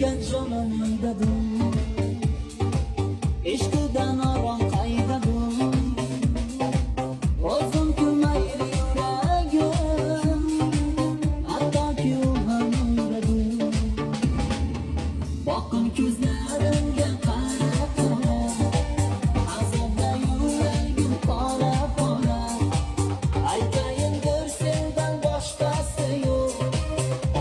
sevgan jonim uydadim, ishqidan orom qaydadim, o'zim kulmaydi yuragim, hattoki u ham uydadim. Boqin ko'zlarimga qara-qara, azobda yuragim pora-pora. Aytayin bir sendan boshqasi yo'q,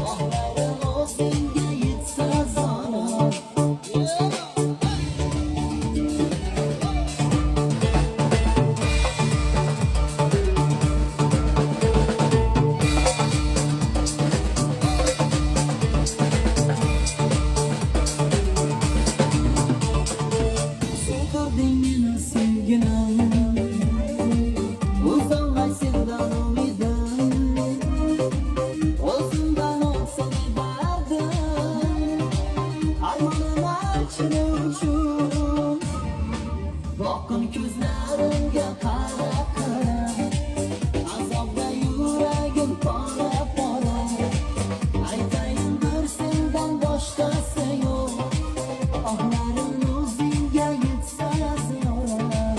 ohlarim o'zingga yetsa zarar. So'kirding meni sevgilim, uzolmay sendan umidim, o'zimdan o'tsin dardim, armonim aytishing uchun. Boqin ko'zlarimga qara-qara, azobda yuragim pora-pora. Aytayin bir sendan boshqasi yo'q, ohlarim o'zingga yetsa zarar.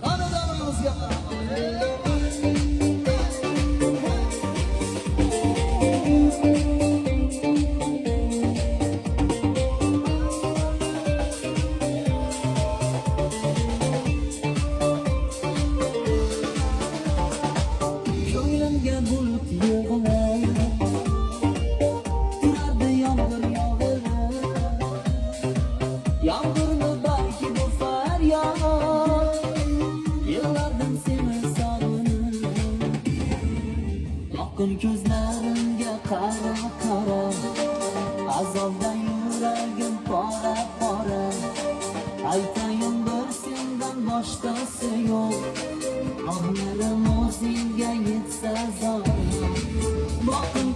Xonadonimizga ko'nglimga bulut yig'lar, turardi yomg'ir yog'ilib, yomg'irni balki bu faryod, yig'lardim seni sog'inib. Boqin ko'zlarimga qara-qara, azobda yuragim pora-pora. Aytayin bir sendan boshqasi yo'q, ohlarim o'zingga yetsa zarar. Boqin